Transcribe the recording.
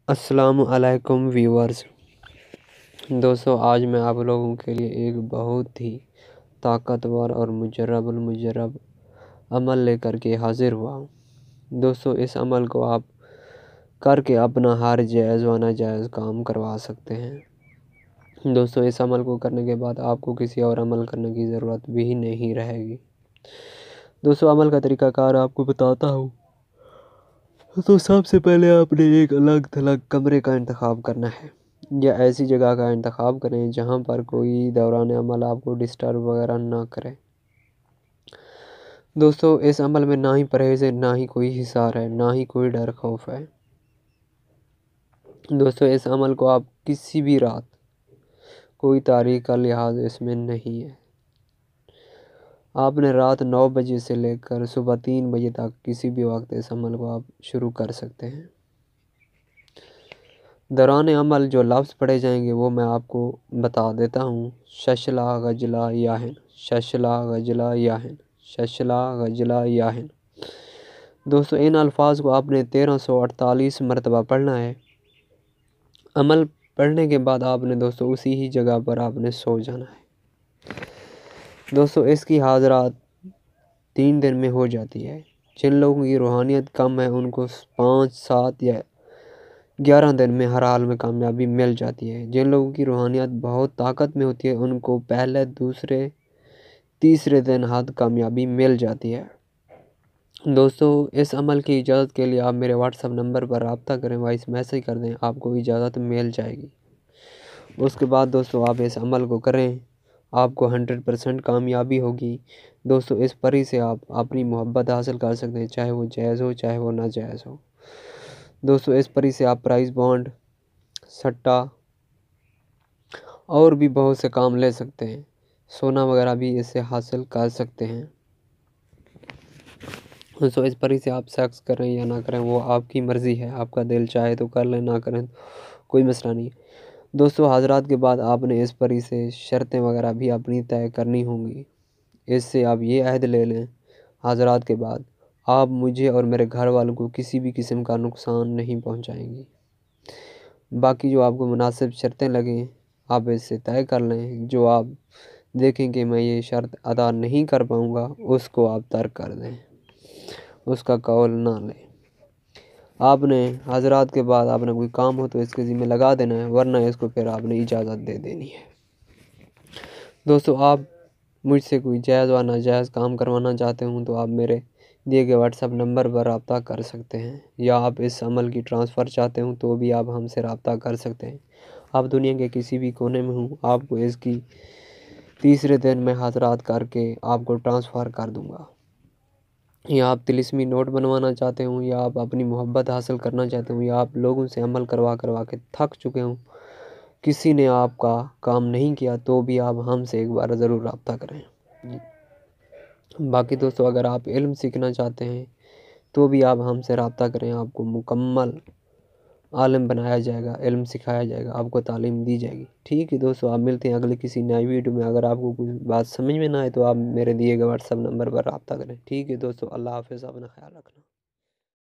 السلام علیکم ویورز۔ دوستو، آج میں آپ لوگوں کے لیے ایک بہت ہی طاقتور اور مجرب عمل لے کر کے حاضر ہوا ہوں۔ دوستو، اس عمل کو آپ کر کے اپنا ہر جائز و ناجائز کام کروا سکتے ہیں۔ دوستو، اس عمل کو کرنے کے بعد آپ کو کسی اور عمل کرنے کی ضرورت بھی نہیں رہے گی۔ دوستو، عمل کا طریقہ کار آپ کو بتاتا ہوں۔ تو سب سے پہلے آپ نے ایک الگ تھلگ کمرے کا انتخاب کرنا ہے، یا ایسی جگہ کا انتخاب کریں جہاں پر کوئی دوران عمل آپ کو ڈسٹرب وغیرہ نہ کرے۔ دوستو، اس عمل میں نہ ہی پرہیز ہے، نہ ہی کوئی حصار ہے، نہ ہی کوئی ڈر خوف ہے۔ دوستو، اس عمل کو آپ کسی بھی رات، کوئی تاریخ کا لحاظ اس میں نہیں ہے، آپ نے رات 9 بجے سے لے کر صبح 3 بجے تک کسی بھی وقت اس عمل کو آپ شروع کر سکتے ہیں۔ دوران عمل جو لفظ پڑھے جائیں گے وہ میں آپ کو بتا دیتا ہوں۔ ششلا غجلا یاہن، ششلا غجلا یاہن، ششلا غجلا یاہن۔ دوستو، ان الفاظ کو آپ نے 1348 مرتبہ پڑھنا ہے۔ عمل پڑھنے کے بعد آپ نے دوستو اسی ہی جگہ پر آپ نے سو جانا ہے۔ دوستو، اس کی حاضرات 3 دن میں ہو جاتی ہے۔ جن لوگوں کی روحانیت کم ہے ان کو 5، 7 یا 11 دن میں ہر حال میں کامیابی مل جاتی ہے۔ جن لوگوں کی روحانیت بہت طاقت میں ہوتی ہے ان کو پہلے، دوسرے، تیسرے دن حد کامیابی مل جاتی ہے۔ دوستو، اس عمل کی اجازت کے لیے آپ میرے واٹس ایپ نمبر پر رابطہ کریں، وائس میسیج کر دیں، آپ کو اجازت مل جائے گی۔ اس کے بعد دوستو آپ اس عمل کو کریں، آپ کو 100% کامیابی ہوگی۔ دوستو، اس پری سے آپ اپنی محبت حاصل کر سکتے ہیں، چاہے وہ جائز ہو چاہے وہ ناجائز ہو۔ دوستو، اس پری سے آپ پرائز بانڈ، سٹا اور بھی بہت سے کام لے سکتے ہیں، سونا وغیرہ بھی اس سے حاصل کر سکتے ہیں۔ دوستو، اس پری سے آپ سیکس کریں یا نہ کریں وہ آپ کی مرضی ہے، آپ کا دل چاہے تو کر لیں، نہ کریں کوئی مسئلہ نہیں۔ دوستو، حاضرات کے بعد آپ نے اس پری سے شرطیں وغیرہ بھی اپنی طے کرنی ہوں گی۔ اس سے آپ یہ عہد لے لیں، حاضرات کے بعد آپ مجھے اور میرے گھر والوں کو کسی بھی قسم کا نقصان نہیں پہنچائیں گی۔ باقی جو آپ کو مناسب شرطیں لگیں آپ اس سے طے کر لیں۔ جو آپ دیکھیں کہ میں یہ شرط ادا نہیں کر پاؤں گا اس کو آپ ترک کر دیں، اس کا قول نہ لیں۔ آپ نے حاضرات کے بعد آپ نے کوئی کام ہو تو اس کے ذمہ لگا دینا ہے، ورنہ اس کو پھر آپ نے اجازت دے دینی ہے۔ دوستو، آپ مجھ سے کوئی جائز و ناجائز کام کروانا چاہتے ہوں تو آپ میرے دیے گئے واٹس ایپ نمبر پر رابطہ کر سکتے ہیں، یا آپ اس عمل کی ٹرانسفر چاہتے ہوں تو بھی آپ ہم سے رابطہ کر سکتے ہیں۔ آپ دنیا کے کسی بھی کونے میں ہوں، آپ کو اس کی تیسرے دن میں حاضرات کر کے آپ کو ٹرانسفر کر دوں گا۔ یا آپ طلسمی نوٹ بنوانا چاہتے ہوں، یا آپ اپنی محبت حاصل کرنا چاہتے ہوں، یا آپ لوگوں سے عمل کروا کے تھک چکے ہوں، کسی نے آپ کا کام نہیں کیا تو بھی آپ ہم سے ایک بار ضرور رابطہ کریں۔ باقی دوستو، اگر آپ علم سیکھنا چاہتے ہیں تو بھی آپ ہم سے رابطہ کریں، آپ کو مکمل عالم بنایا جائے گا، علم سکھایا جائے گا، آپ کو تعلیم دی جائے گی۔ ٹھیک ہے دوستو، آپ ملتے ہیں اگلے کسی نئی ویڈیو میں۔ اگر آپ کو کوئی بات سمجھ میں نہ آئے تو آپ میرے دیے گئے واٹس ایپ نمبر پر رابطہ کریں۔ ٹھیک ہے دوستو، اللہ حافظ، اپنا خیال رکھنا۔